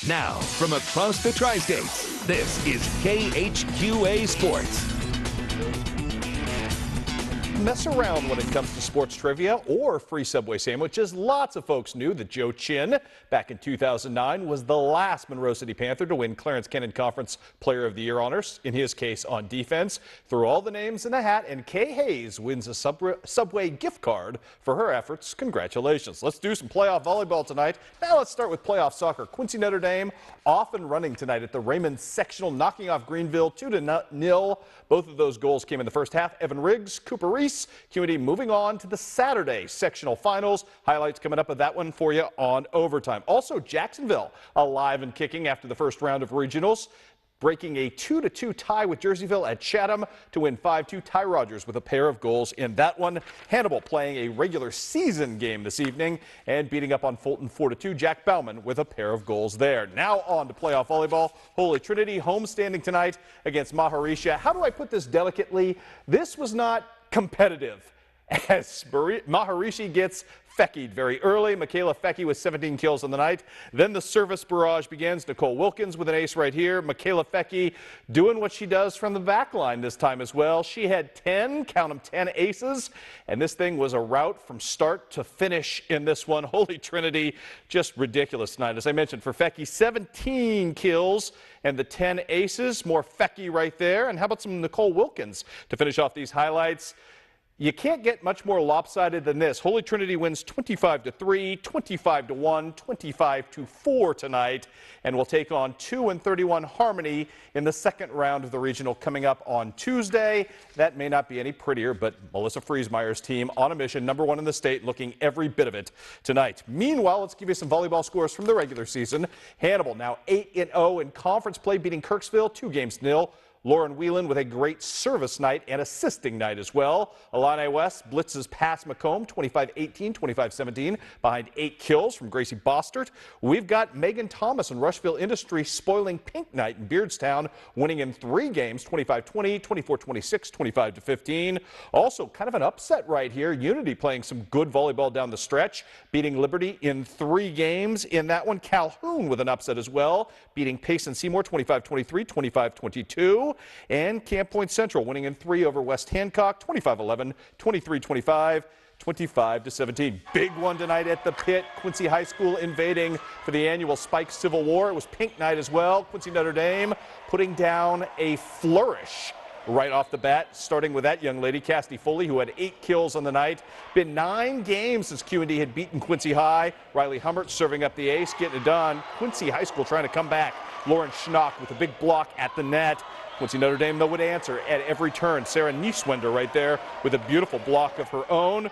Now, from across the Tri-States, this is KHQA Sports. Mess around when it comes to sports trivia or free Subway sandwiches. Lots of folks knew that Joe Chin, back in 2009, was the last Monroe City Panther to win Clarence Kennan Conference Player of the Year honors, in his case on defense. Threw all the names in the hat, and Kay Hayes wins a Subway gift card for her efforts. Congratulations. Let's do some playoff volleyball tonight. Now let's start with playoff soccer. Quincy Notre Dame off and running tonight at the Raymond Sectional, knocking off Greenville 2-0. Both of those goals came in the first half. Evan Riggs, Cooper Reese, QD moving on to the Saturday sectional finals. Highlights coming up of that one for you on Overtime. Also, Jacksonville alive and kicking after the first round of regionals, breaking a 2-2 tie with Jerseyville at Chatham to win 5-2. Ty Rogers with a pair of goals in that one. Hannibal playing a regular season game this evening and beating up on Fulton 4-2. Jack Bauman with a pair of goals there. Now on to playoff volleyball. Holy Trinity homestanding tonight against Maharishi. How do I put this delicately? This was not competitive, as Maharishi gets Feckied very early. Michaela Fecky with 17 kills on the night. Then the service barrage begins. Nicole Wilkins with an ace right here. Michaela Fecky doing what she does from the back line this time as well. She had 10, count them, 10 aces, and this thing was a rout from start to finish in this one. Holy Trinity, just ridiculous tonight. As I mentioned, for Fecky, 17 kills and the 10 aces. More Fecky right there. And how about some Nicole Wilkins to finish off these highlights? You can't get much more lopsided than this. Holy Trinity wins 25-3, 25-1, 25-4 tonight, and will take on 2-31 Harmony in the second round of the regional coming up on Tuesday. That may not be any prettier, but Melissa Friesmeyer's team on a mission, #1 in the state, looking every bit of it tonight. Meanwhile, let's give you some volleyball scores from the regular season. Hannibal now 8-0 in conference play, beating Kirksville 2-0. Lauren Whelan with a great service night and assisting night as well. Illini West blitzes past Macomb 25-18, 25-17 behind 8 kills from Gracie Bostert. We've got Megan Thomas and Rushville Industries spoiling Pink Night in Beardstown, winning in 3 games, 25-20, 24-26, 25-15. Also kind of an upset right here. Unity playing some good volleyball down the stretch, beating Liberty in 3 games. In that one, Calhoun with an upset as well, beating Payson Seymour 25-23, 25-22. And Camp Point Central winning in 3 over West Hancock, 25-11, 23-25, 25-17. Big one tonight at the pit. Quincy High School invading for the annual Spike Civil War. It was Pink Night as well. Quincy Notre Dame putting down a flourish right off the bat, starting with that young lady, Cassidy Foley, who had 8 kills on the night. Been 9 games since Q&D had beaten Quincy High. Riley Humbert serving up the ace, getting it done. Quincy High School trying to come back. Lauren Schnock with a big block at the net. Quincy Notre Dame, though, would answer at every turn. Sarah Nieswender right there with a beautiful block of her own.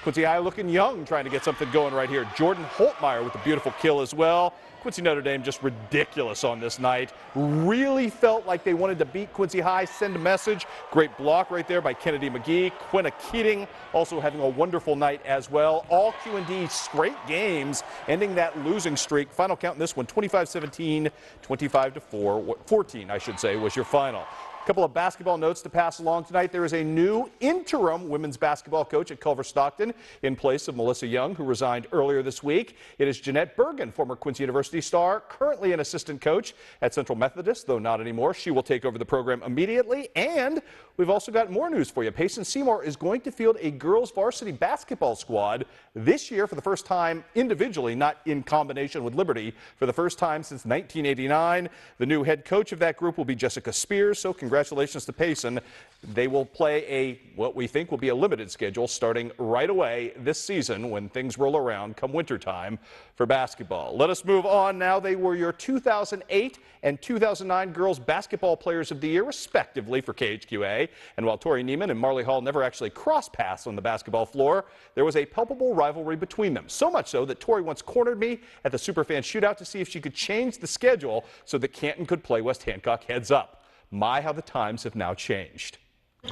Quincy High looking young, trying to get something going right here. Jordan Holtmeyer with a beautiful kill as well. Quincy Notre Dame just ridiculous on this night. Really felt like they wanted to beat Quincy High, send a message. Great block right there by Kennedy McGee. Quinna Keating also having a wonderful night as well. All Q&D straight games, ending that losing streak. Final count in this one, 25-17, 25-14, I should say, was your final. Couple of basketball notes to pass along tonight. There is a new interim women's basketball coach at Culver Stockton in place of Melissa Young, who resigned earlier this week. It is Jeanette Bergen, former Quincy University star, currently an assistant coach at Central Methodist, though not anymore. She will take over the program immediately. And we've also got more news for you. Payson Seymour is going to field a girls varsity basketball squad this year for the first time individually, not in combination with Liberty, for the first time since 1989. The new head coach of that group will be Jessica Spears, so congratulations to Payson. They will play what we think will be a limited schedule starting right away this season when things roll around come wintertime for basketball. Let us move on now. They were your 2008 and 2009 Girls Basketball Players of the Year, respectively, for KHQA. And while Tori Neiman and Marley Hall never actually crossed paths on the basketball floor, there was a palpable rivalry between them. So much so that Tori once cornered me at the Superfan Shootout to see if she could change the schedule so that Canton could play West Hancock heads up. My, how the times have now changed. We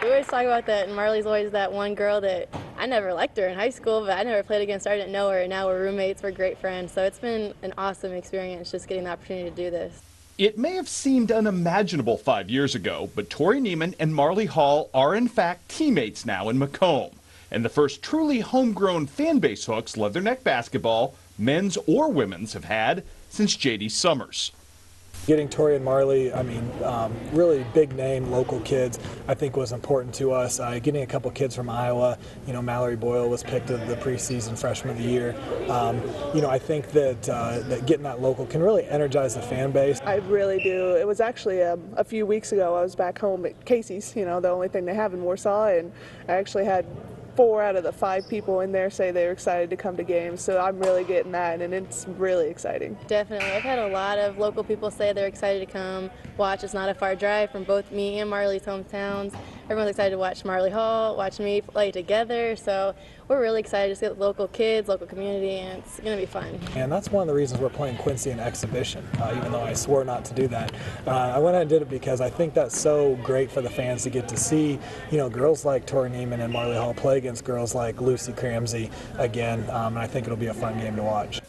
always talk about that, and Marley's always that one girl that I never liked her in high school, but I never played against her. I didn't know her, and now we're roommates, we're great friends. So it's been an awesome experience just getting the opportunity to do this. It may have seemed unimaginable 5 years ago, but Tori Neiman and Marley Hall are in fact teammates now in Macomb. and the first truly homegrown fan base hooks Leatherneck basketball, men's or women's, have had since J.D. Summers. Getting Tori and Marley, really big name local kids, I think was important to us. Getting a couple kids from Iowa, Mallory Boyle was picked as the preseason freshman of the year. I think that getting that local can really energize the fan base. I really do. It was actually a few weeks ago. I was back home at Casey's, the only thing they have in Warsaw, and I actually had 4 out of the 5 people in there say they were excited to come to games, so I'm really getting that, and it's really exciting. Definitely. I've had a lot of local people say they're excited to come watch. It's not a far drive from both me and Marley's hometowns. Everyone's excited to watch Marley Hall, watch me play together, so we're really excited to get local kids, local community, and it's going to be fun. And that's one of the reasons we're playing Quincy in exhibition, even though I swore not to do that. I went ahead and did it because I think that's so great for the fans to get to see, girls like Tori Neiman and Marley Hall play against girls like Lucy Cramsey again, and I think it'll be a fun game to watch.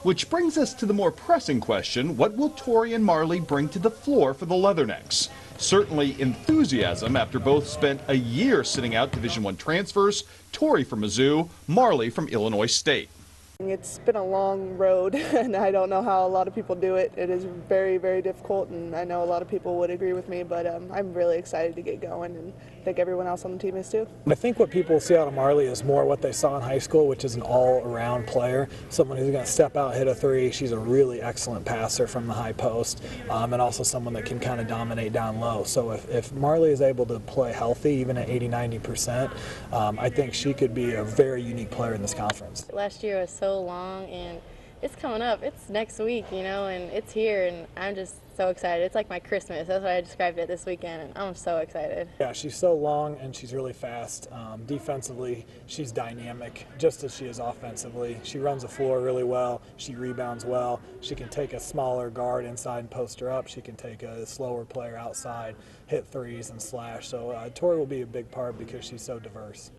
Which brings us to the more pressing question: what will Tori and Marley bring to the floor for the Leathernecks? Certainly enthusiasm after both spent a year sitting out Division I transfers, Tori from Mizzou, Marley from Illinois State. It's been a long road, and I don't know how a lot of people do it. It is very, very difficult, and I know a lot of people would agree with me, but I'm really excited to get going, and I think everyone else on the team is too. I think what people see out of Marley is more what they saw in high school, which is an all-around player, someone who's going to step out, hit a three. She's a really excellent passer from the high post, and also someone that can kind of dominate down low. So if Marley is able to play healthy, even at 80–90%, I think she could be a very unique player in this conference. Last year was so long, and it's coming up. It's next week, and it's here, and I'm just so excited. It's like my Christmas. That's why I described it this weekend, and I'm so excited. Yeah, she's so long and she's really fast. Defensively, she's dynamic, just as she is offensively. She runs the floor really well. She rebounds well. She can take a smaller guard inside and post her up. She can take a slower player outside, hit threes and slash. So Tori will be a big part because she's so diverse.